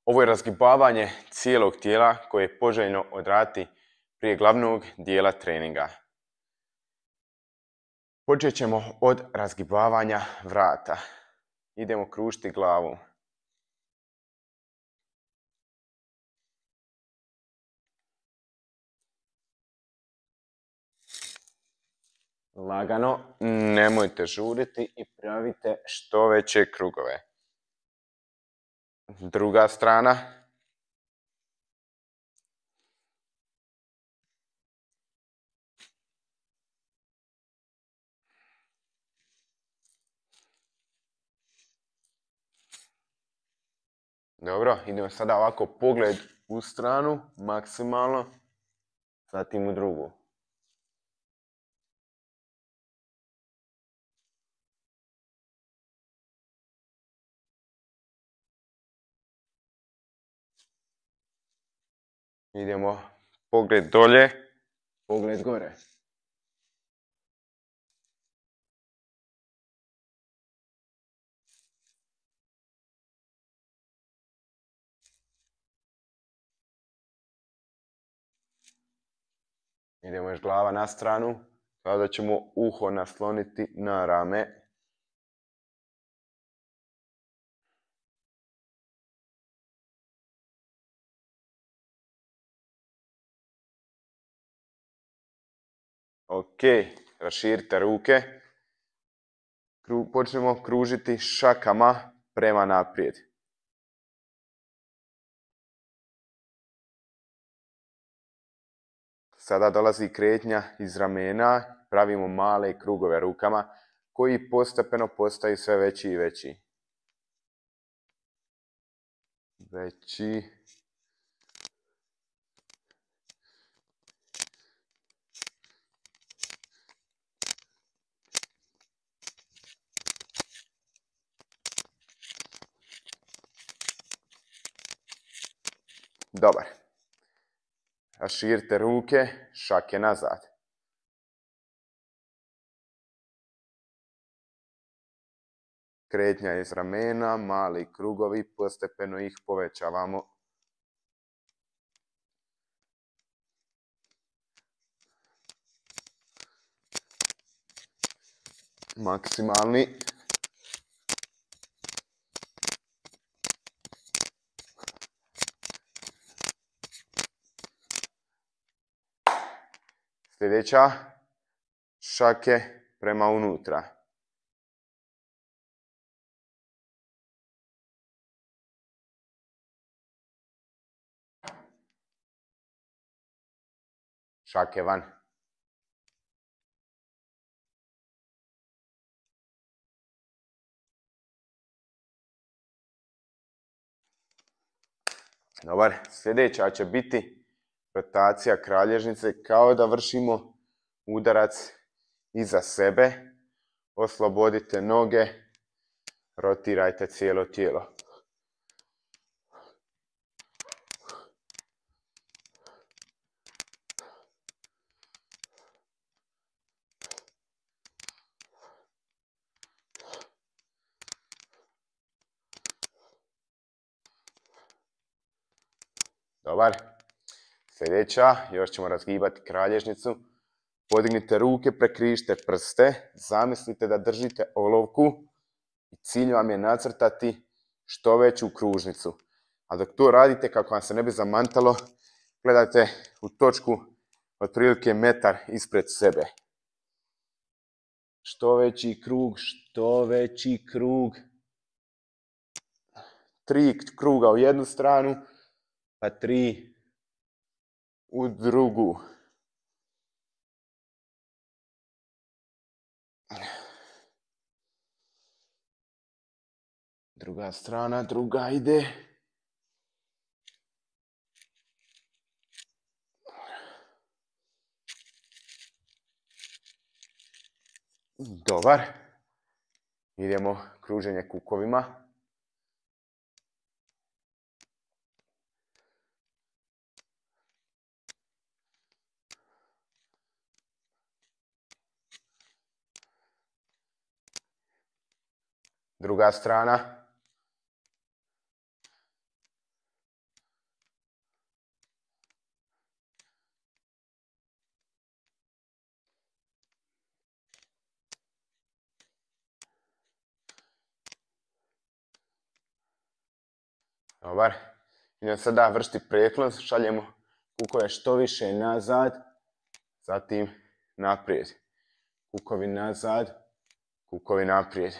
Ovo je razgibavanje cijelog tijela koje je poželjno odraditi prije glavnog dijela treninga. Počet ćemo od razgibavanja vrata. Idemo kružiti glavu. Lagano, nemojte žuriti i pravite što veće krugove. Druga strana. Dobro, idemo sada ovako pogled u stranu, maksimalno, zatim u drugu. Idemo pogled dolje, pogled gore. Idemo još glava na stranu, sada ćemo uho nasloniti na rame. Ok, raširite ruke. Počnemo kružiti šakama prema naprijed. Sada dolazi kretnja iz ramena, pravimo male krugove rukama koji postepeno postaju sve veći i veći. Dobar. Raširite ruke, šake nazad. Kretnja iz ramena, mali krugovi, postepeno ih povećavamo. Maksimalni. Sljedeća, šake prema unutra. Šake van. Dobar, sljedeća će biti rotacija kralježnice, kao da vršimo udarac iza sebe. Oslobodite noge, rotirajte cijelo tijelo. Dobar. Sljedeća, još ćemo razgibati kralježnicu. Podignite ruke, prekrižite prste, zamislite da držite olovku i cilj vam je nacrtati što veću kružnicu. A dok to radite, kako vam se ne bi zamantalo, gledajte u točku otprilike metar ispred sebe. Što veći krug, što veći krug. 3 kruga u jednu stranu, pa 3 u drugu. Druga strana, druga ide. Dobar. Idemo kruženje kukovima. Druga strana. Dobar. Idemo sada vršiti preklon, šaljemo kukove što više nazad, zatim naprijed. Kukovi nazad, kukovi naprijed.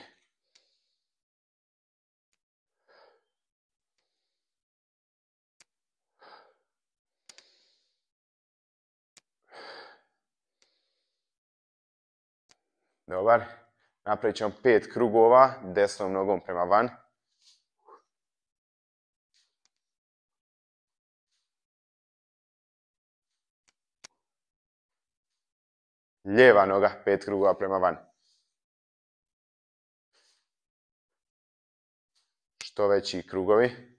Dobar. Napravit ćemo 5 krugova desnom nogom prema van. Lijeva noga 5 krugova prema van. Što veći krugovi.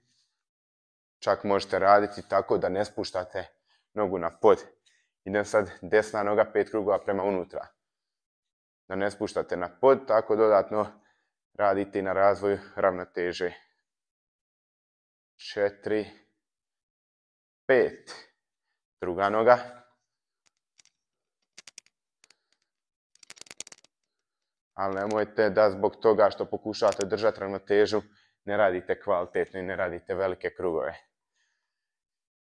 Čak možete raditi tako da ne spuštate nogu na pod. Idem sad desna noga 5 krugova prema unutra. Da ne spuštate na pod, tako dodatno radite i na razvoju ravnoteže. 4, 5. Druga noga. Ali nemojte da zbog toga što pokušate držati ravnotežu ne radite kvalitetno i ne radite velike krugove.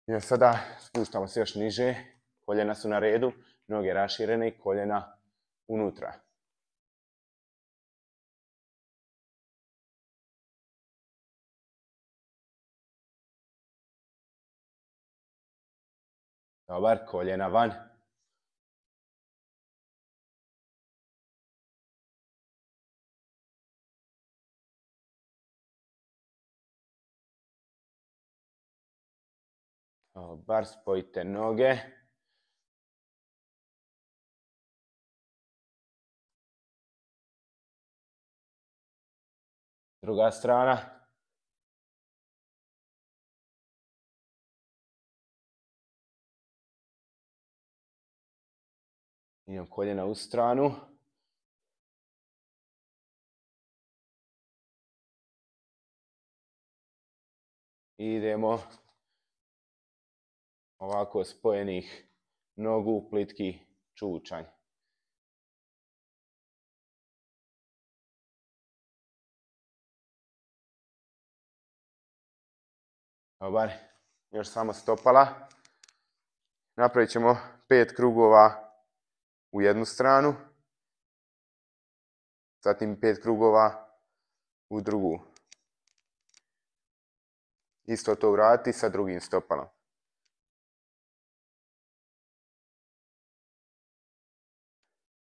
I sada spuštamo se još niže, koljena su na redu, noge raširene i koljena unutra. Dobar, koljena van. Dobar, spojite noge. Druga strana. Idem koljena u stranu. Idemo ovako spojenih nogu, plitki čučanj. Dobar, još samo stopala. Napravit ćemo 5 krugova u jednu stranu, zatim 5 krugova u drugu. Isto to uraditi sa drugim stopalom.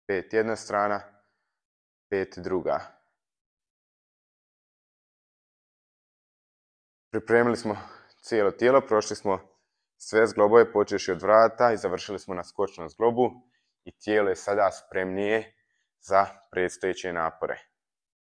Pet jedna strana, 5 druga. Pripremili smo cijelo tijelo, prošli smo sve zglobove počevši od vrata i završili smo na skočnom zglobu i tijelo je sada spremnije za predstojeće napore.